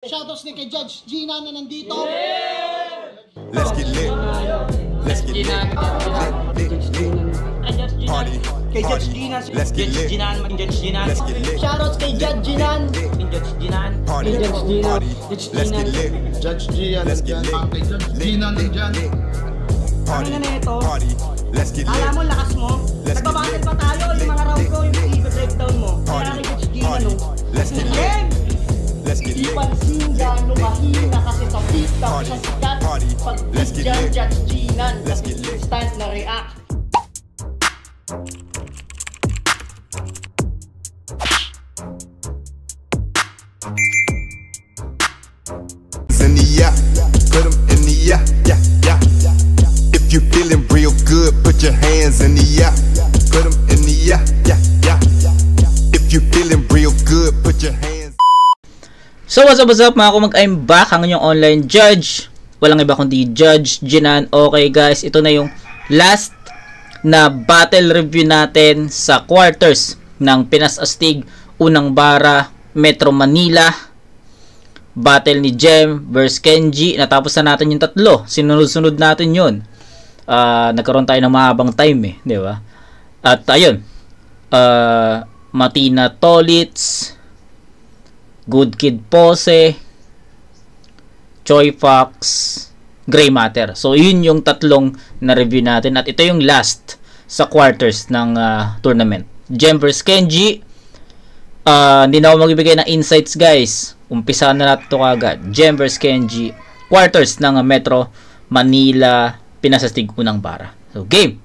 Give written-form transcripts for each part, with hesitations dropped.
Shoutouts ni kay Judge Gina na nandito. Let's get lit. Let's get lit. Party. Kay Judge Gina. Let's get lit. Let's get lit. Shoutouts kay Judge Gina. Party. Party. Let's get lit. Judge Gian. Let's get lit. Kay Judge Gina nandyan. Party. Ano na ito? Party. Let's get lit. Alam mo, lakas mo. Let's get Nagbabattle lit. pa tayo. Yung mga round ko, yung i-breakdown mo. Party. Kaya kay Judge Gina, Party. no? Let's get lit. Game! Let's get Di lit. pansin gano'ng mahina kasi sa pista Party. siya sikat. Party. Pag Let's get dyan, lit. Judge Gina. Let's get lit. Instant na react. In the yeah, put 'em in the yeah, yeah, yeah. If you feeling real good, put your hands in the yeah, put 'em in the yeah, yeah, yeah. If you feeling real good, put your hands. So what's up mga kumag, I'm back, ang inyong online judge. Walang iba kundi Judge Ginan. Okay guys, ito na yung last na battle review natin sa quarters ng Pinas Astig, Unang Bara, Metro Manila. Battle ni Jem versus Kenji. Natapos na natin yung tatlo. Sinunod-sunod natin yun. Nagkaroon tayo ng mahabang time di ba? At ayun, Matina Tolitz, Good Kid Pose, Choi Fox, Gray Matter. So yun yung tatlong na-review natin. At ito yung last sa quarters ng tournament. Jem vs Kenji. Hindi na ako magbibigay ng insights guys. Umpisa na natin ito kagad. Jem vs Kenji. Quarters ng Metro Manila, Pinas Astig, Unang Bara. So game.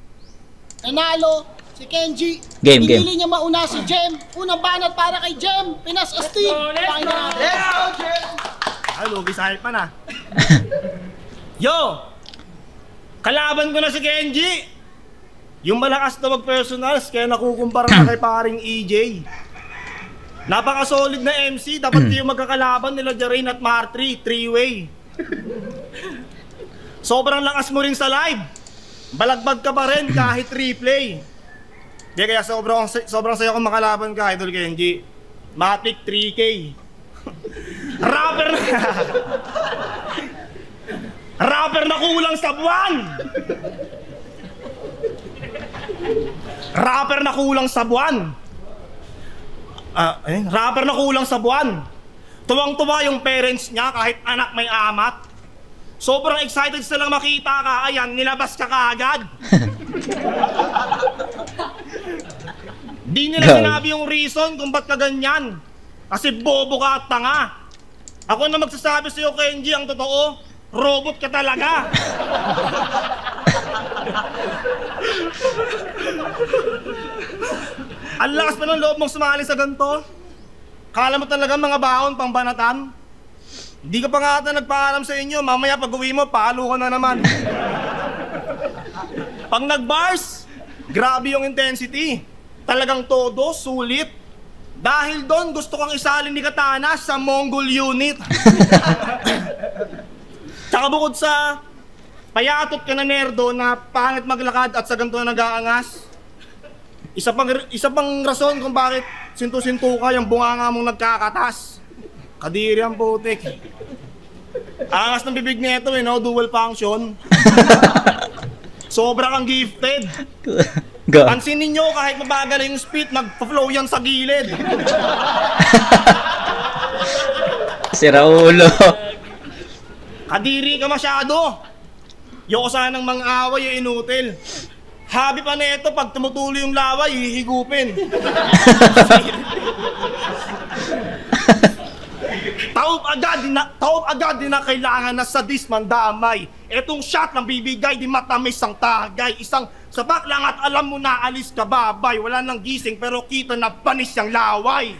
Nanalo si Kenji. Game. Pinili niya mauna si Jem. Unang banat para kay Jem. Pinas Astig. Pakinggan natin. Ay, lugi sa hype pa na. Yo! Kalaban ko na si Kenji! Yung malakas na mag-personals, kaya nakukumpara na kay paring EJ. Napaka-solid na MC, dapat yung magkakalaban nila Jarain at Martri, 3-way. Sobrang lakas mo rin sa live. Balagbag ka pa rin kahit replay. Di kaya sobrang sayo kong makalaban ka, Idol Kenji. Matic 3K. Rapper na Rapper na kulang sa buwan. Rapper na kulang sa buwan. Rapper na kulang sa buwan. Tuwang-tuwa yung parents niya kahit anak may amat. Sobrang excited silang makita ka. Ayan, nilabas ka kaagad. Di nila sinabi yung reason kung ba't ka ganyan. Kasi bobo ka at tanga. Ako na magsasabi sa'yo, Kenji, ang totoo, robot ka talaga. Ang lakas pa ng loob mong sumali sa ganito. Kala mo talaga mga baon pang banatan. Hindi ka pa nga ata nagpaalam sa inyo. Mamaya pag uwi mo, palo ka na naman. Pag nag-bars, grabe yung intensity. Talagang todo, sulit. Dahil doon, gusto kong isalin ni Katana sa Mongol unit. Tsaka bukod sa payatot ka na nerdo na pangit maglakad at sa ganito na nag-aangas. Isa pang rason kung bakit sintu-sintu ka yung bunganga mong nagkakatas. Kadiri ang putik. Angas ng bibig nito no? Dual function. Sobra kang gifted. Pansin ninyo kahit mabagal yung speed, nagpa-flow yan sa gilid. Si Raulo. Kadiri ka masyado. Yoko sanang mang-away yung inutil. Habi pa na ito, pag tumutuloy yung laway, hihigupin. Taob agad din na kailangan na sadis mandamay. Etong shot ng bibigay, di matamis ang tagay. Isang sabak lang at alam mo na alis ka babay. Wala nang gising pero kita na panis yung laway.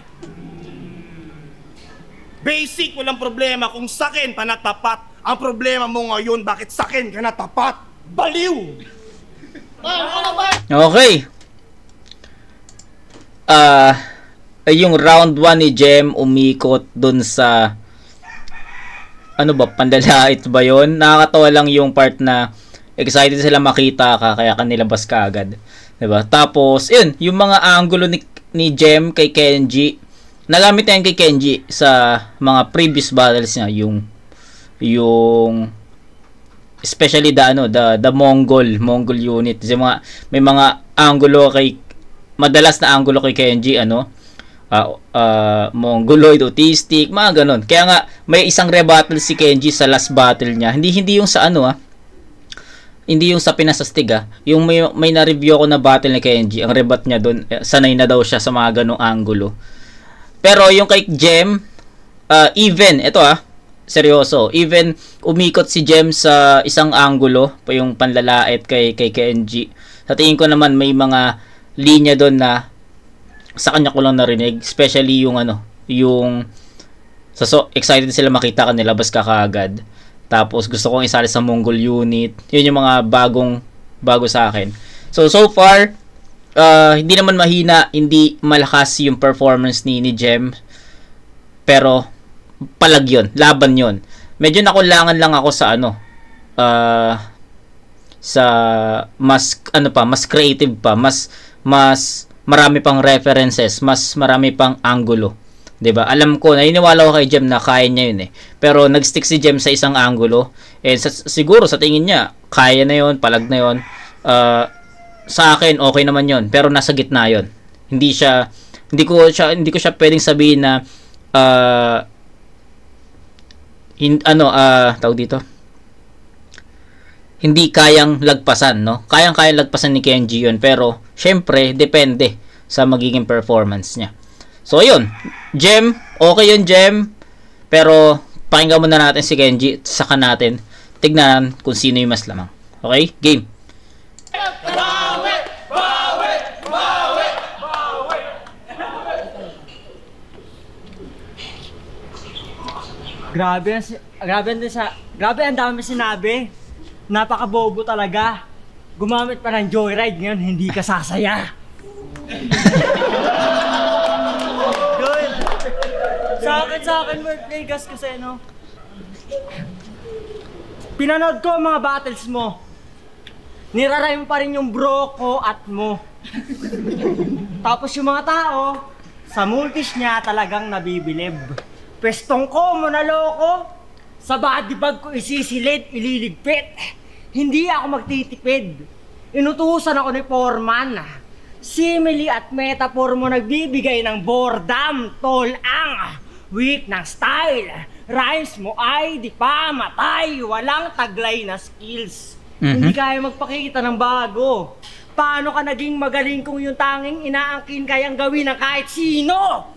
Basic, walang problema kung sakin pa natapat. Ang problema mo ngayon, bakit sakin ka natapat? Baliw! Okay. Yung round 1 ni Jem umikot dun sa pandalait ba yun? Nakakatawa lang yung part na excited sila makita ka kaya kanilabas ka agad. Diba? Tapos, yun, yung mga angulo ni Jem kay Kenji, nagamit yan kay Kenji sa mga previous battles niya, yung especially the Mongol unit. Kasi may mga angulo madalas na angulo kay Kenji, Mongoloid, autistic, mga ganon. Kaya nga, may isang rebattle si Kenji sa last battle niya. Hindi yung sa hindi yung sa pinasastig Yung may na-review ako na battle ni Kenji, ang rebat niya doon, sanay na daw siya sa mga ganong angulo. Pero yung kay Jem, even, ito seryoso, even umikot si Jem sa isang angulo, pa yung panlalait kay Kenji. Sa tingin ko naman may mga linya doon na sa kanya ko lang narinig, especially yung excited sila makita ka nilabas ka kaagad. Tapos gusto kong isali sa Mongol unit. Yun yung mga bago sa akin. So far, hindi naman mahina, hindi malakas yung performance ni Jem. Pero palag yun, laban yun. Medyo nakulangan lang ako sa sa mas creative pa, mas marami pang references, mas marami pang angulo. 'Di ba? Alam ko, naniniwala ko kay Jem na kaya niya 'yun Pero nag-stick si Jem sa isang angulo, siguro sa tingin niya kaya na 'yon, palag na 'yon. Sa akin okay naman 'yon, pero nasa gitna 'yon. Hindi ko siya pwedeng sabihin na tawag dito, hindi kayang lagpasan, no? Kayang lagpasan ni Kenji yun, pero syempre depende sa magiging performance niya. So ayun, Jem, okay yun Jem, pero pakinggan muna natin si Kenji, saka natin tignan kung sino yung mas lamang. Okay? Game. Grabe ang dami sinabi. Napakabobo talaga. Gumamit pa ng joyride ngayon, hindi ka sasaya. Good. Sa akin, birthday gas kasi, pinanood ko ang mga battles mo. Niraray mo pa rin yung bro ko at mo. Tapos yung mga tao, sa multis niya talagang nabibilib. Pestong ko, monaloko. Sa body bag ko isisilid, ililigpit. Hindi ako magtitipid. Inutusan ako ni Foreman. Simile at metaphor mo nagbibigay ng boredom, tol ang weak ng style. Rhymes mo ay di pa matay, walang taglay na skills. Hindi kaya magpakita ng bago. Paano ka naging magaling kung yung tanging inaangkin kayang gawin ng kahit sino?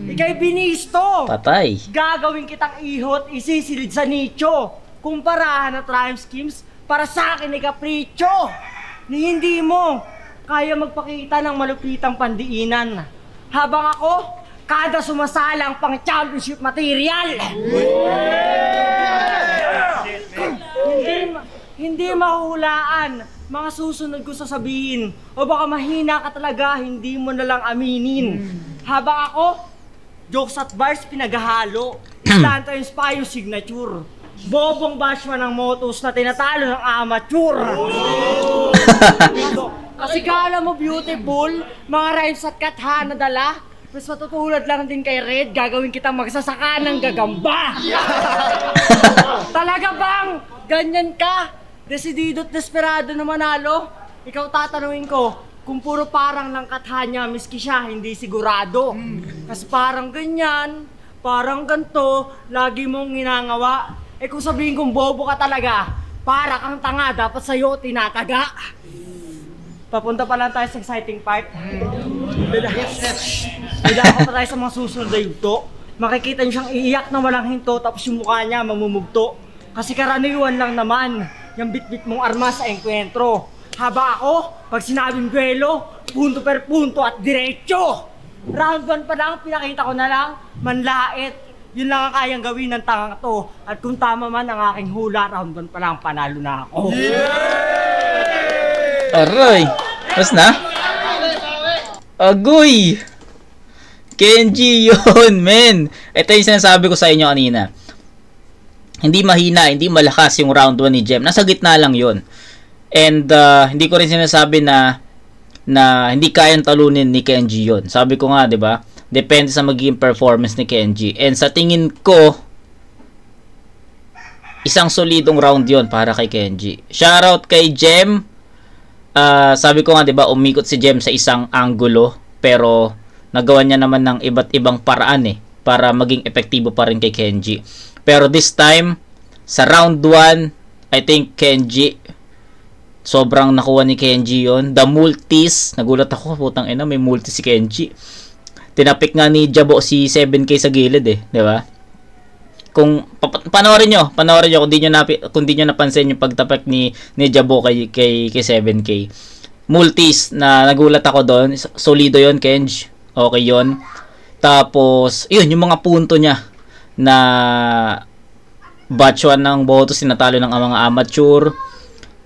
Ika'y binisto. Patay. Gagawin kitang ihot, isisilid sa nicho. Kumparahan at rhyme schemes para sa akin ay kapricho. Ni hindi mo kaya magpakita ng malupitang pandiinan. Habang ako, kada sumasalang pang championship material. Hindi mahuhulaan mga susunod ko sasabihin. O baka mahina ka talaga, hindi mo na lang aminin. Habang ako, jokes at bars pinaghahalo. Islanta inspire yung signature. Bobong bashman ng motos na tinatalo ng amateur. Kasi kala mo beautiful, mga rhymes at katha na dala. Mas matutulad lang din kay Red, gagawin kitang magsasaka ng gagamba. Talaga bang ganyan ka? Desidido at desperado na manalo? Ikaw tatanungin ko, kung puro parang lang katha niya, miski siya, hindi sigurado. Kasi parang ganyan, parang ganto, lagi mong ginangawa. Eh kung sabihin kong bobo ka talaga, para kang tanga, dapat sa'yo tinataga. Papunta pa lang tayo sa exciting part. Dada pa tayo sa mga susunod na yugto. Makikita niyo siyang iiyak na walang hinto, tapos yung mukha niya mamumugto. Kasi karaniwan lang naman, yung bit-bit mong armas sa engkwentro. Haba ako, pag sinabing duelo, punto per punto at diretso. Round 1 pa lang, pinakita ko na lang, manlait. Yun lang ang kayang gawin ng tangang to. At kung tama man ang aking hula, round 1 pa lang, panalo na ako. Aray! Mas na? Agoy! Kenji yun, men! Ito yung sinasabi ko sa inyo kanina. Hindi mahina, hindi malakas yung round 1 ni Jem. Nasa gitna lang yun. And hindi ko rin sinasabi na hindi kayang talunin ni Kenji yun. Sabi ko nga, 'di ba? Depende sa magiging performance ni Kenji. And sa tingin ko, isang solidong round yon para kay Kenji. Shoutout kay Jem. Sabi ko nga, diba, umikot si Jem sa isang anggulo. Pero, nagawa niya naman ng iba't ibang paraan para maging epektibo pa rin kay Kenji. Pero this time, sa round 1, I think Kenji, sobrang nakuha ni Kenji yon. The multis, nagulat ako, putang ina, may multis si Kenji. Tinapik nga ni Jabo si 7K sa gilid di ba? Kung panoorin nyo kung di nyo napansin yung pagtapik ni Jabo kay 7K. Multis na nagulat ako doon. Solido yon, Kenj. Okay yon. Tapos, yun, yung mga punto niya na batch 1 ng boto sinatalo ng mga amateur.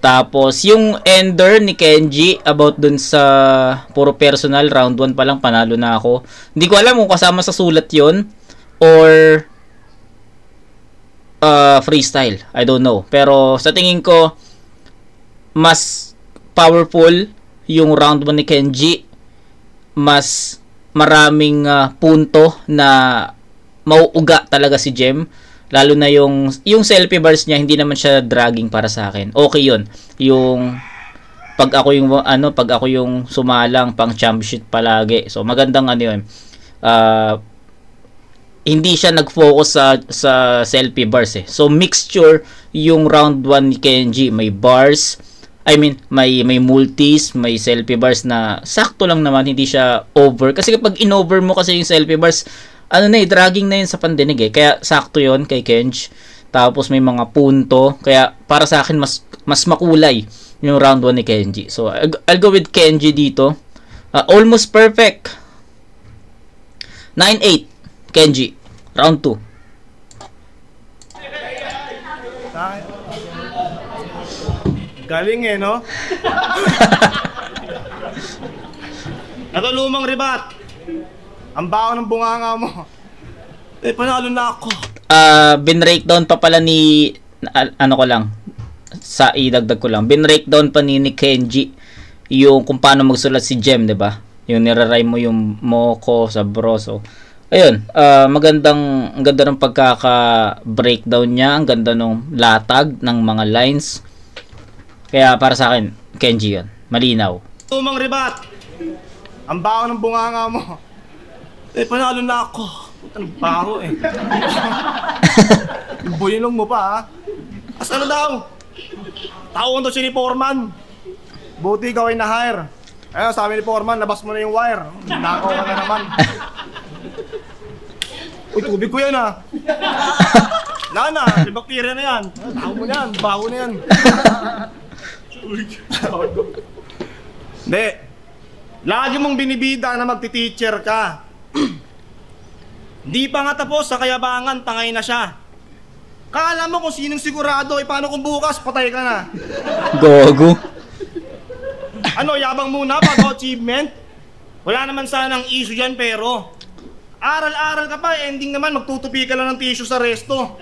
Tapos, yung ender ni Kenji about dun sa puro personal, round 1 pa lang, panalo na ako. Hindi ko alam kung kasama sa sulat yon or freestyle. I don't know. Pero, sa tingin ko, mas powerful yung round 1 ni Kenji. Mas maraming punto na mauuga talaga si Jem. Lalo na yung selfie bars niya, hindi naman siya dragging para sa akin. Okay yun. Yung pag ako yung sumalang pang championship palagi. So magandang yun. Hindi siya nag-focus sa selfie bars So mixture yung round 1 ni Kenji. May bars, may multis, may selfie bars na sakto lang naman, hindi siya over. Kasi kapag in-over mo kasi yung selfie bars, dragging na yun sa pandinig Kaya sakto yun kay Kenj. Tapos may mga punto. Kaya para sa akin, mas makulay yung round 1 ni Kenji. So, I'll go with Kenji dito. Almost perfect. 9-8. Kenji. Round 2. Galing no? Ito lumang ribat. Ang baho ng bunganga mo. Panalo na ako. Binreakdown pa pala ni idagdag ko lang. Binreakdown pa ni Kenji yung kung paano magsulat si Jem, 'di ba? Yung niraray mo yung Moko sa Broso. Ayun, ang ganda ng pagkaka-breakdown niya, ang ganda ng latag ng mga lines. Kaya para sa akin, Kenji 'yun. Malinaw. Lumang ribat. Ang baho ng bunganga mo. Panalo na ako. Ang baho Buyilong mo pa Asa daw? Taon to si ni Foreman. Buti ikaw ay na-hire. Ayun, sabi ni Foreman, labas mo na yung wire. Nakaw ka na naman. Uy, tubig ko yan Lana, may bakterya na yan. Tao mo yan, baho na yan. Hindi. Lagi mong binibida na magti-teacher ka. Di pa nga tapos sa kayabangan, tangay na siya. Kala mo kung sinong sigurado, paano kung bukas, patay ka na. Gogo. Yabang muna bago achievement? Wala naman sanang issue dyan, pero aral-aral ka pa, ending naman, magtutupi ka lang ng tissue sa resto.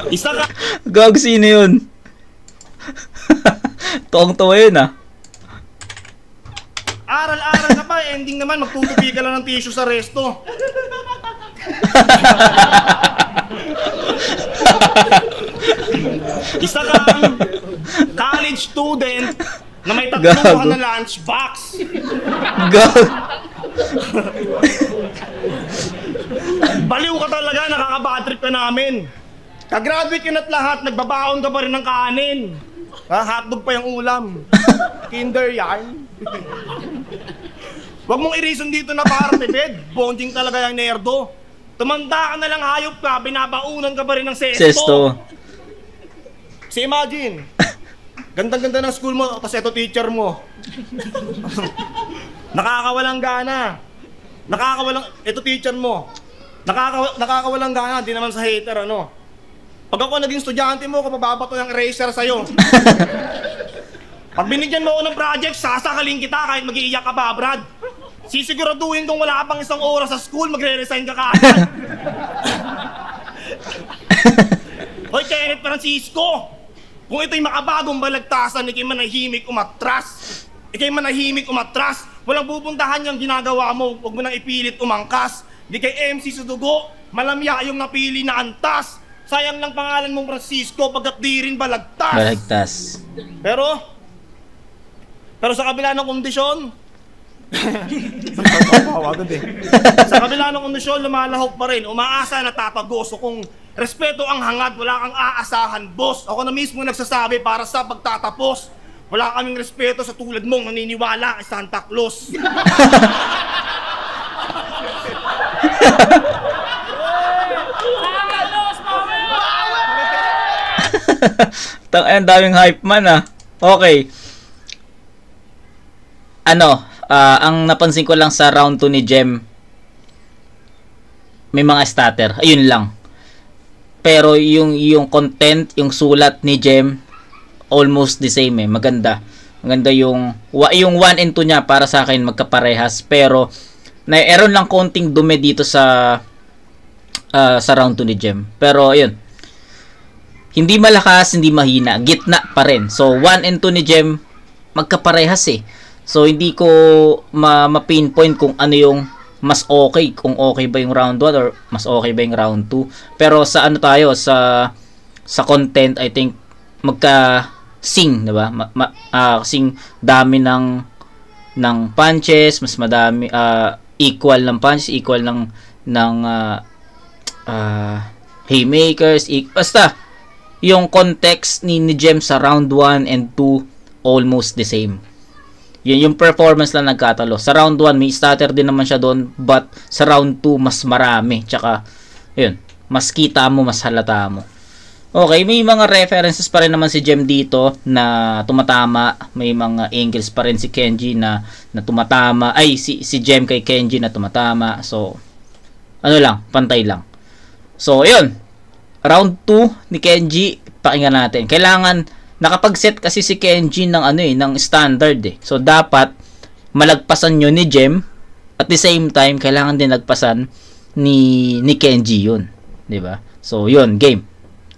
Isa ka. Gag, sino yun? Tuwang-tuwa yun Aral-aral ka pa, ending naman, magtutupi ka lang ng tissue sa resto. Isa kang college student na may tatluhan na lunchbox. Baliw ka talaga, nakaka-badtrip ka namin. Kagraduate ka na't lahat, nagbabaon ka pa rin ng kanin. Hotdog pa yung ulam. Kinder yarn. Huwag mong i-reason dito na parte, bed. Bonding talaga yung nerdo. Tumanda ka na lang, hayop ka, binabaunan ka pa rin ng sesto. Si imagine, gandang-ganda ng school mo, tapos eto teacher mo. Nakakawalang gana. Eto teacher mo. Nakakawalang gana, di naman sa hater, Pag ako naging estudyante mo, kapababato yung eraser sa'yo. Pag binigyan mo ako ng project, sasakalin kita kahit mag-iiyak ka pa, Brad. Sisiguraduhin kung wala ka pang isang oras sa school, magre-resign ka kaagad. Hoy, Kenneth Francisco! Kung ito'y makabagong balagtasan, ikay manahimik umatras. Ikay manahimik umatras. Walang pupuntahan yung ginagawa mo. Huwag mo nang ipilit umangkas. Di kay MC sa dugo, malamya yung napili na antas. Sayang lang pangalan mong Francisco pagkat di rin balagtas. Balagtas. Pero sa kabila ng kondisyon, sa kabila ng kondisyon, lumalahok pa rin. Umaasa na tatago. So kung respeto ang hangad, wala kang aasahan, boss. Ako na mismo nagsasabi para sa pagtatapos. Wala kaming respeto sa tulad mong naniniwala kay Santa Claus. Ang daming hype man ah. Okay. Ang napansin ko lang sa round 2 ni Jem, may mga stutter. Ayun lang. Pero yung content, yung sulat ni Jem, almost the same eh. Maganda. Maganda yung 1 and 2 niya para sa akin magkaparehas. Pero nairon lang konting dumi dito sa round 2 ni Jem. Pero ayun. Hindi malakas, hindi mahina. Gitna pa rin. So 1 and 2 ni Jem magkaparehas eh. So hindi ko ma-pinpoint kung ano yung mas okay, kung okay ba yung round 1 or mas okay ba yung round 2. Pero sa ano tayo, sa content, I think magka-sing, diba? Kasing dami ng punches, mas madami, equal ng punches, equal ng haymakers, basta yung context ni Jem sa round 1 and 2 almost the same. Yung performance lang nagkatalo. Sa round 1 may stutter din naman siya doon, but sa round 2 mas marami. Tsaka yun, mas kita mo, mas halata mo. Okay, may mga references pa rin naman si Jem dito na tumatama. May mga angles pa rin si Kenji na tumatama. Ay, si Jem kay Kenji na tumatama. So ano lang, pantay lang. So yun, round 2 ni Kenji, pakinggan natin. Kailangan nakapag-set kasi si Kenji ng ng standard eh. So dapat malagpasan nyo ni Jem, at the same time kailangan din lagpasan ni Kenji yun, 'di ba? So yun, game.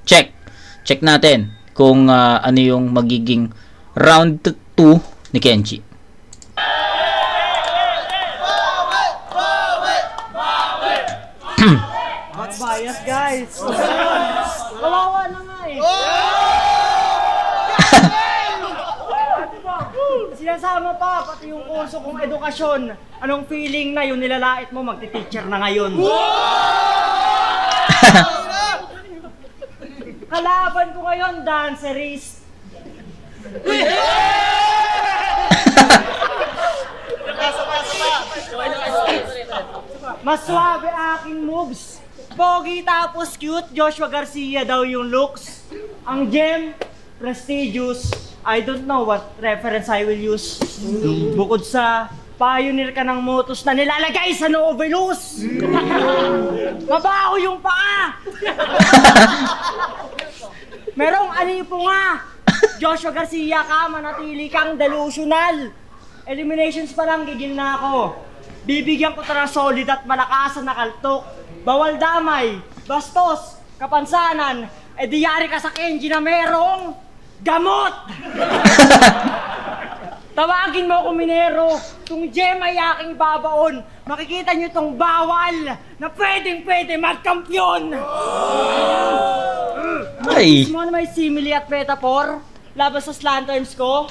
Check natin kung ano yung magiging round 2 ni Kenji. Bias guys. Kawawa na nga eh. Sinasama pa pati yung kurso kong edukasyon. Anong feeling na yung nilalait mo magti-teacher na ngayon? Kalaban ko ngayon, dancerist. Mas suabe aking moves. Pogi tapos cute, Joshua Garcia daw yung looks. Ang Jem, prestigious. I don't know what reference I will use. Bukod sa pioneer ka ng motos na nilalagay sa novelus. Mabaho yung paa. Merong alipo nga. Joshua Garcia ka, manatili kang delusional. Eliminations pa lang, gigil na ako. Bibigyan ko ng solid at malakasan na kaltok. Bawal damay, bastos, kapansanan. Diyari ka sa Kenji na merong gamot! Tawagin mo ako Minero. Kung Jem ay aking babaon, makikita nyo tong bawal na pwedeng-pwede magkampiyon! Ay! Gusto mo na may simile at metaphor? Labas sa slant terms ko?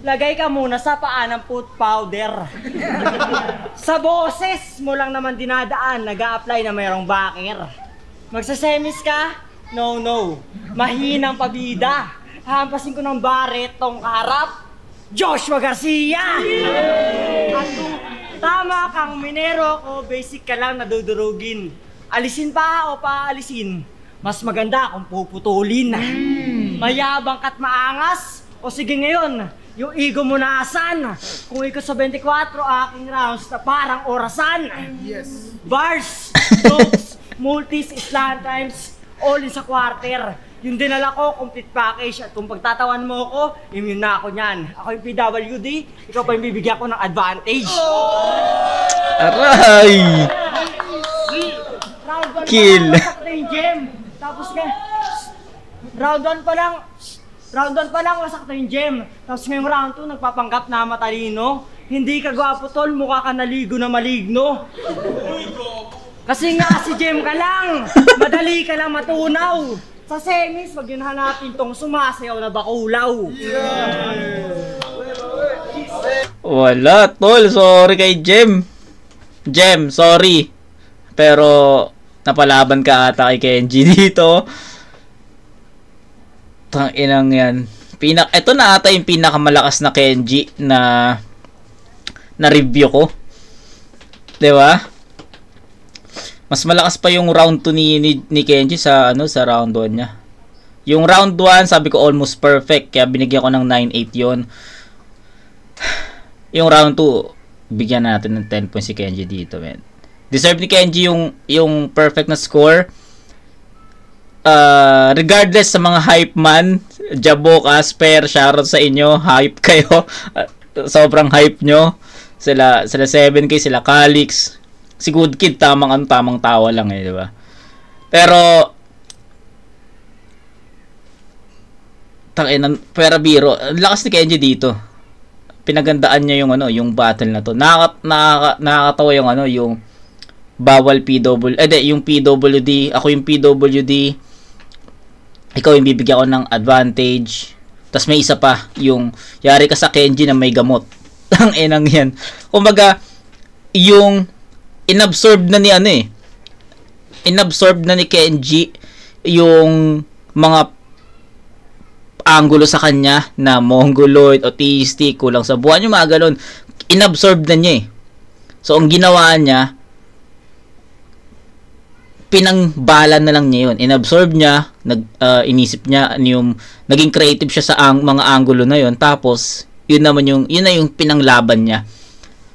Lagay ka muna sa paa ng foot powder. Sa boses mo lang naman dinadaan, nag-a-apply na mayroong backer. Magsasemis ka? No. Mahinang pabida. Hampasin ko ng baret tong kaharap, Joshua Garcia! At kung tama kang Minero ko, basic ka lang nadudurugin. Alisin pa o paalisin, mas maganda kung puputulin. Mayabang ka't maangas, o sige ngayon, yung ego mo na asan? Kung ikaw sa 24, aking rounds na parang orasan. Yes. Bars, jokes, multis, slant times, all in sa quarter. Yung dinala ko, complete package. At kung pagtatawan mo ako, immune na ako niyan. Ako yung PWD, ikaw pa yung bibigyan ko ng advantage. Aray! Round 1 Kill. pa lang, Jem. Tapos nga, round 1 pa lang, Round 1 pa lang, masakto yung Jem. Tapos ngayong round 2, nagpapanggap na matalino. Hindi ka gwapo tol, mukha ka naligo na maligno. Kasi nga si Jem ka lang, madali ka lang matunaw. Sa semis, wag yun hanapin tong sumasayaw na bakulaw. Wala, tol. Sorry kay Jem. Jem, sorry. Pero, napalaban ka ata kay Kenji dito. Tanginang yan. Ito na ata yung pinakamalakas na Kenji na review ko. Diba? Mas malakas pa yung round 2 ni Kenji sa round 1 niya. Yung round 1, sabi ko almost perfect. Kaya binigyan ko ng 9-8 yun. Yung round 2, bigyan natin ng 10 points si Kenji dito, man. Deserve ni Kenji yung perfect na score. Regardless sa mga hype man, Jabok, Asper, shoutout sa inyo. Hype kayo. Sobrang hype nyo. Sila 7K, sila Calix. Si Good Kid, tamang tawa lang eh, di ba? Pero pera biro, lakas ni Kenji dito. Pinagandaan niya yung battle na to. Nakakatawa yung bawal yung PWD, ako yung PWD. Ikaw yung bibigyan ko ng advantage. Tapos may isa pa, yung yari ka sa Kenji na may gamot. Ang enang yan. Kumbaga, yung inabsorb na ni Kenji yung mga angulo sa kanya na mongoloid, autistic, kulang sa buwan, yung mga galon. Inabsorb na niya eh. So, ang ginawa niya, pinangbalan na lang niya yun. Inabsorb niya, inisip niya, naging creative siya sa mga angulo na yun. Tapos, yun na yung pinanglaban niya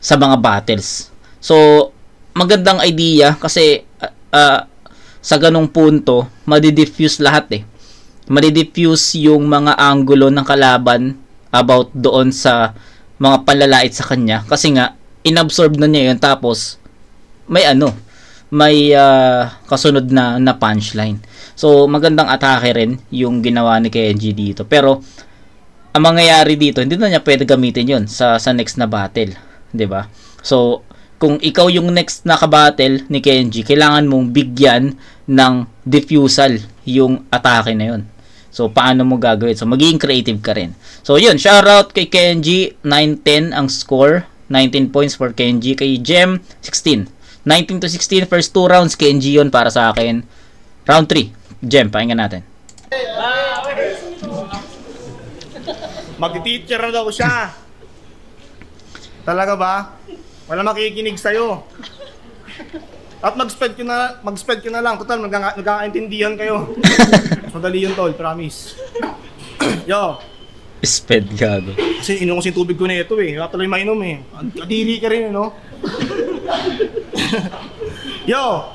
sa mga battles. So, magandang idea kasi sa ganong punto, madi-diffuse lahat eh. Madi-diffuse yung mga angulo ng kalaban about doon sa mga panlalait sa kanya. Kasi nga, inabsorb na niya yun. Tapos, may kasunod na punchline. So, magandang atake rin yung ginawa ni Kenji dito. Pero, ang mangyayari dito, hindi na niya pwede gamitin yun sa next na battle. 'Di ba? So, kung ikaw yung next na kabattle ni Kenji, kailangan mong bigyan ng diffusal yung atake na yun. So, paano mo gagawin? So, magiging creative ka rin. So, yun. Shoutout kay Kenji. 9-10 ang score. 19 points for Kenji. Kay Jem, 16. 19-16. First 2 rounds, Kenji yun para sa akin. Round 3. Jem, pakinggan natin. Magti-teacher na daw siya. Talaga ba? Wala makikinig sa'yo. At mag-sped ka na lang. Total, magkakaintindihan kayo. Madali yun, tol. Promise. Yo. Sped gago. Kasi inom ko yung tubig ko na ito eh. Kaya tuloy mainom eh. Kadiri ka rin, no? Yo.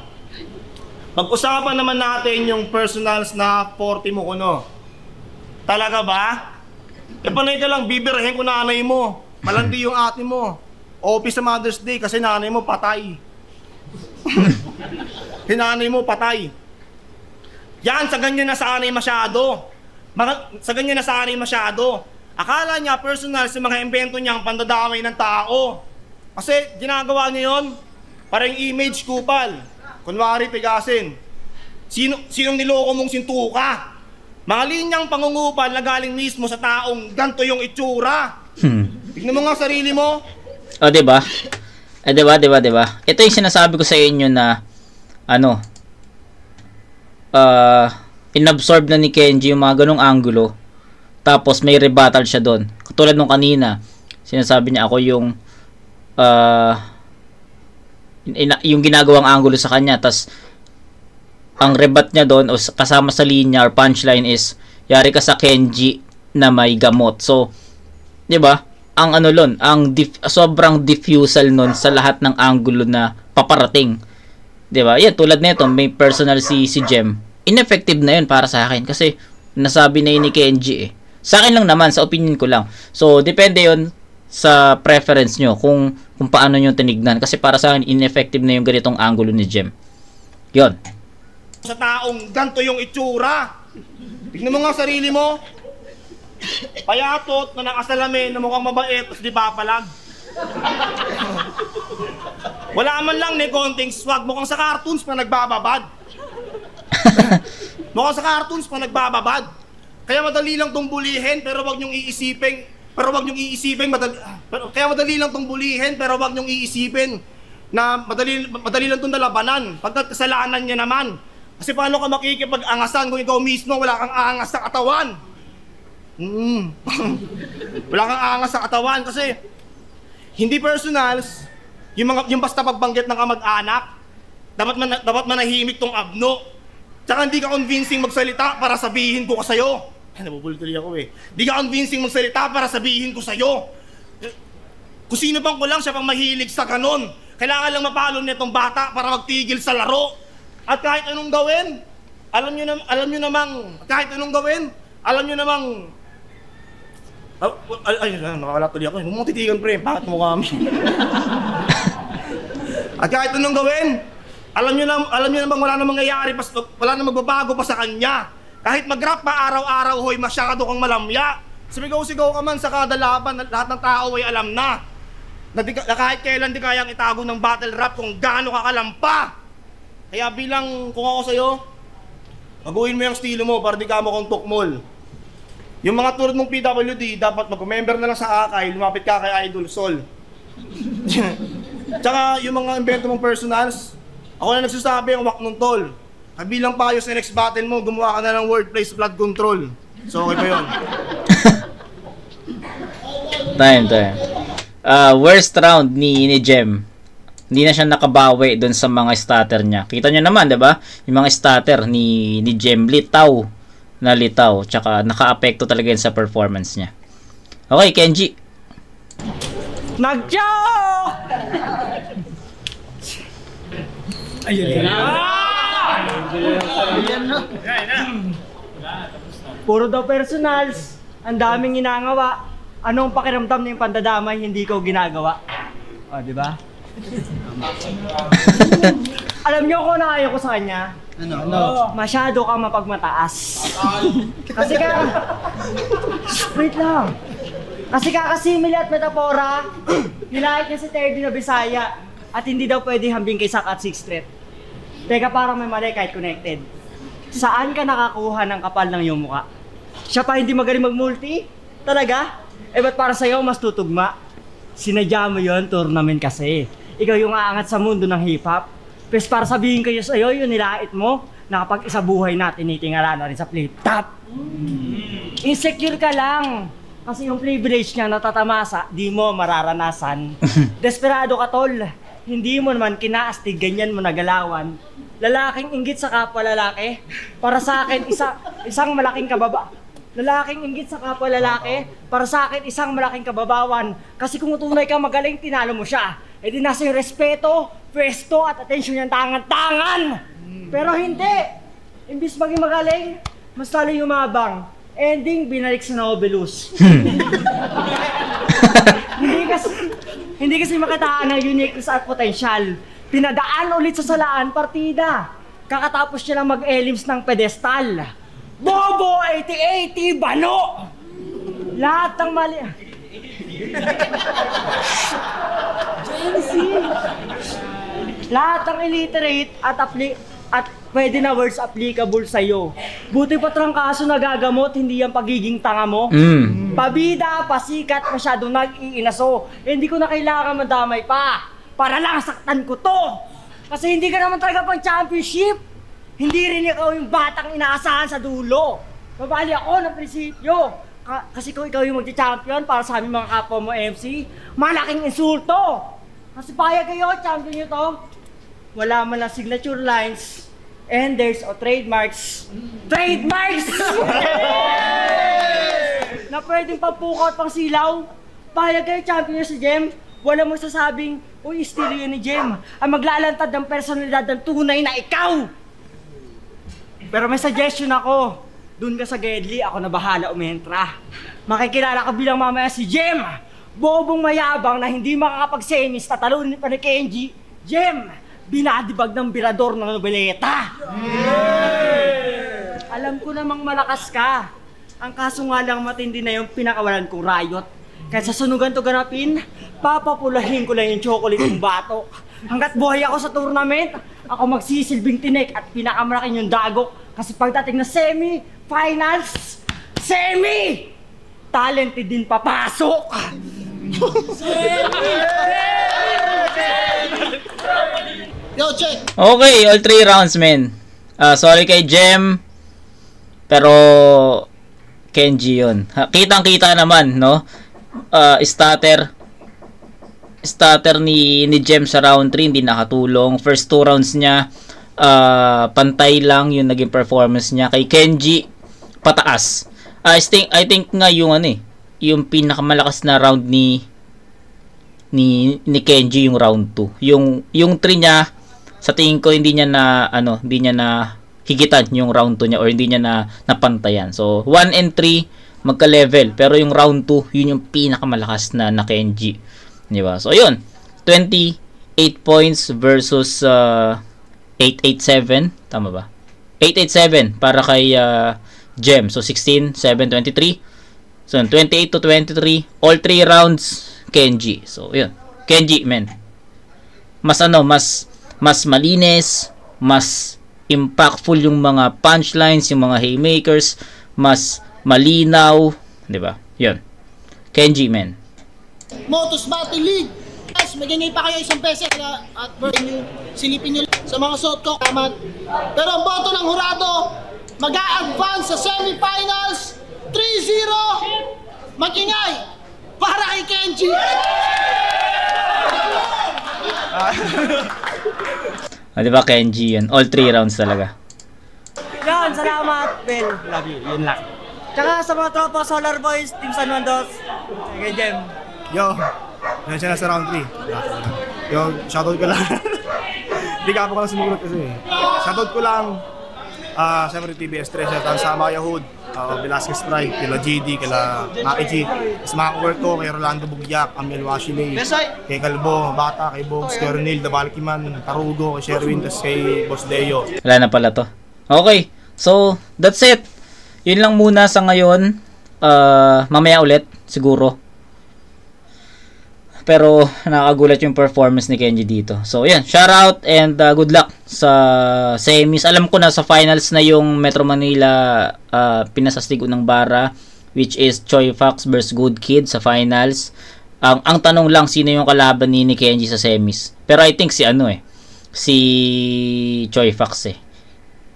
Pag-usapan naman natin yung personals na 40 mo kuno. Talaga ba? E panay ka lang, bibirahin ko nanay mo. Malandi yung ate mo. OP sa Mother's Day kasi nanay mo patay. Hinanay mo patay. Yan, sa ganyan nasanay masyado. Sa ganyan nasanay masyado. Akala niya personal sa mga invento niya ang pandadamay ng tao. Kasi ginagawa niya yun, parang image kupal. Kunwari tigasin. Sinong niloko mong sintuka? Mga linyang pangungupal na galing mismo sa taong ganto yung itsura. Tignan mo nga sarili mo. O, diba? Diba? Ito yung sinasabi ko sa inyo na inabsorb na ni Kenji yung mga ganong angulo. Tapos may rebuttal siya doon. Katulad nung kanina, sinasabi niya ako yung ginagawang angulo sa kanya. Tapos ang rebut niya doon o kasama sa linya or punchline is yari ka sa Kenji na may gamot. So, 'di ba? Ang sobrang diffusal nun sa lahat ng angulo na paparating. 'Di ba? Yeah, tulad nito, may personal si Jem. Ineffective na 'yun para sa akin kasi nasabi na yun ni Kenji eh. Sa akin lang naman, sa opinion ko lang. So, depende 'yun sa preference nyo kung paano nyo tinignan. Kasi para sa akin, ineffective na yung ganitong angulo ni Jem. 'Yon. Sa taong ganto yung itsura. Tignan mo nga sarili mo. Payatot na nakasalamin na mukhang mabait, tapos di papalag. Wala man lang ni konting swag, mukhang sa cartoons pa nagbababad. Mukhang sa cartoons pa nagbababad. Kaya madali lang tong bulihin, pero wag niyong iisipin. Kaya madali lang tong bulihin, pero wag niyong iisipin na madali lang tong nalabanan. Pagkat kasalanan niya naman. Kasi paano ka makikipag-angasan kung ikaw mismo wala kang aangas sa katawan? Wala kang aangas sa katawan kasi hindi personals, yung basta pagbanggit ng kamag-anak, dapat manahimik tong abno. Tsaka hindi ka convincing magsalita para sabihin ko ka sa'yo. Ay, nabubultuloy ako eh. Hindi ka convincing magsalita para sabihin ko sa'yo. Kung sino bang ko lang, siya pang mahilig sa ganon. Kailangan lang mapalo nitong bata para magtigil sa laro. At kahit anong gawin, alam nyo namang, ay, nakawala tuloy ako. Huwag mong titigan, pre. Bakit mo kami? At kahit anong gawin, alam nyo namang wala namang mangyayari, wala namang magbabago pa sa kanya. Kahit mag-rap pa araw-araw, hoy, masyado kang malamya. Sumigaw-sigaw ka man sa kada laban, lahat ng tao ay alam na kahit kailan di kayang itago ng battle rap kung gaano ka kalampa. Kaya bilang kung ako sa'yo, baguhin mo yung estilo mo para di ka mo kong tukmol. Yung mga tulad mong PWD, dapat mag-member na lang sa Akay, lumapit ka kay Idol Sol. Tsaka yung mga invento mong personals, ako na nagsasabi ang wak nung tol. Kabilang payo sa next battle mo, gumawa ka na ng wordplay sa flood control. So okay pa yun. Time. Worst round ni Jem. Hindi na siya nakabawi doon sa mga starter niya. Kita niyo naman, 'di ba? Yung mga starter ni Jem litaw. Tsaka naka-apekto talaga yun sa performance niya. Okay, Kenji. Nag-joke! Puro daw personals. Ang daming ginagawa. Anong pakiramdam na yung pandadamay hindi ko ginagawa? O, di ba? Alam niyo kung ano ayaw ko sa kanya? Ano? Masyado kang mapagmataas. Kasi wait lang. Kasi kakasimili at metapora, nilahit niya si Teddy na Bisaya at hindi daw pwede hambing kay Sak at 6th Street. Teka, parang may mali kahit connected. Saan ka nakakuha ng kapal ng iyong muka? Siya pa hindi magaling mag-multi? Talaga? Eh ba't para sa'yo mas tutugma? Sinadya mo yun, tournament kasi. Ikaw yung aangat sa mundo ng hip-hop. Pero para sabihin kayo sa'yo, yung nilait mo, na kapag isa buhay na, tinitingala na rin sa flip-top. Insecure ka lang. Kasi yung privilege niya natatamasa, di mo mararanasan. Desperado ka, tol. Hindi mo naman kinaastig, ganyan mo nagalawan. Lalaking inggit sa kapwa lalaki. Para sa akin, isang malaking kababa. Lalaking inggit sa kapwa lalaki. Para sa akin, isang malaking kababawan. Kasi kung tunay ka magaling, tinalo mo siya. E di nasa yung respeto, pwesto at atensyon niyang tangan-tangan. Pero hindi. Imbis maging magaling, mas lalo yumabang. Ending, binalik sa Novelus. Hindi kasi makitaan ng uniqueness at potential. Pinadaan ulit sa salaan, partida. Kakatapos niya lang mag-elims ng pedestal. Bobo 80-80, bano! Lahat ng mali... Lahat ng illiterate at pwede na words applicable sa'yo. Buti pa trangkaso nagagamot, hindi yung pagiging tanga mo. Pabida, pasikat, masyadong nag-iinaso. Hindi ko na kailangan madamay pa. Para lang saktan ko to. Kasi hindi ka naman talaga pang championship. Hindi rin ikaw yung batang inaasahan sa dulo. Babali ako ng prinsipyo. Kasi kung ikaw yung magti-champion para sa aming mga kapwa mo MC, malaking insulto. Kasi payag kayo, champion nyo to. Wala man lang signature lines. And there's trademarks. Trademarks! Na pwedeng pampukaw at pang silaw. Payag kayo, champion nyo si Jem. Wala mong sasabing, uy, estilo yun ni Jem. Ang maglalantad ng personalidad ng tunay na ikaw. Pero may suggestion ako. Doon ka sa Gedli, ako na bahala umentra. Makikilala ka bilang mamaya si Jem. Bobong mayabang na hindi makakapag-semis, tatalunin pa ni Kenji. Jem, binadibag ng birador ng nobeleta. Alam ko namang malakas ka. Ang kaso nga lang matindi na yung pinakawalan kong riot. Kaya sa sunugan to ganapin, papapulahin ko lang yung chocolate kong bato. Hanggat buhay ako sa tournament, ako magsisilbing tinik at pinakamalaking yung dagok. Kasi pagdating na semi-finals, talented din papasok! Yo, check. Okay, all 3 rounds, men. Sorry kay Jem. Pero Kenji yun. Kitang-kita naman, no? Starter ni Jem sa round 3 hindi nakatulong. First 2 rounds niya pantay lang yung naging performance niya. Kay Kenji pataas. I think nga yung yung pinakamalakas na round ni Kenji yung round 2. Yung 3 niya sa tingin ko hindi niya na higitan yung round 2 niya or hindi niya na napantayan. So 1 and 3 magka-level pero yung round 2 yun yung pinakamalakas na Kenji. Di ba? So yun, 28 points versus 887, tama ba? 887 para kay Jem. So 16, 7, 23. So 28 to 23, all 3 rounds Kenji. So yun, Kenji, men. Mas malinis, mas impactful yung mga punchlines, yung mga haymakers, mas malinaw, 'di ba? 'Yun. Kenji, men. Motos Battle League. Guys, magingay pa kayo isang beses at silipin nyo sa mga suot ko. Pero ang boto ng hurado, mag-a-advance sa semifinals 3-0. Magingay para kay Kenji. Di ba, Kenji yun? All 3 rounds talaga. Yan, salamat, Phil. Love you, yun lang. Tsaka sa mga tropa Solar Boys, Team San Juan Dos, kay Jem. Yo, yan siya na sa round 3. Yo, shoutout ko lang. Hindi ka ako lang sumulat kasi. Shoutout ko lang. Siyempre TBS 3, shoutout sa Maya Hood, Velasquez Pride, kila GD, kila Maki G. Sa mga work ko, kay Rolando Bugyak, Amiel Washilay, kay Kalbo, Bata, kay Bogs, kay Ronil, Dabalkiman, Tarugo, kay Sherwin, tapos kay Boss Leo. Wala na pala to. Okay, so that's it. Yun lang muna sa ngayon. Mamaya ulit, siguro. Pero nakakagulat yung performance ni Kenji dito. So yan, shout out and good luck sa semis. Alam ko na sa finals na yung Metro Manila pinasastigo ng bara, which is Choi Fox versus Good Kid sa finals. Ang tanong lang, sino yung kalaban ni Kenji sa semis? Pero I think si Choi Fox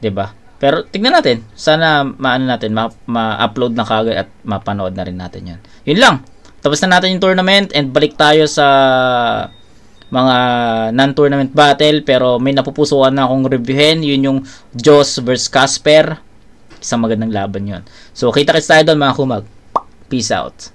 'di ba? Pero tignan natin, sana ma-upload na kagad at mapanood na rin natin 'yan. Yun lang. Tapos na natin yung tournament and balik tayo sa mga non-tournament battle. Pero may napupusuan na akong reviewin. Yun yung Joss vs Casper. Isang magandang laban yun. So kita-kits tayo doon, mga kumag. Peace out.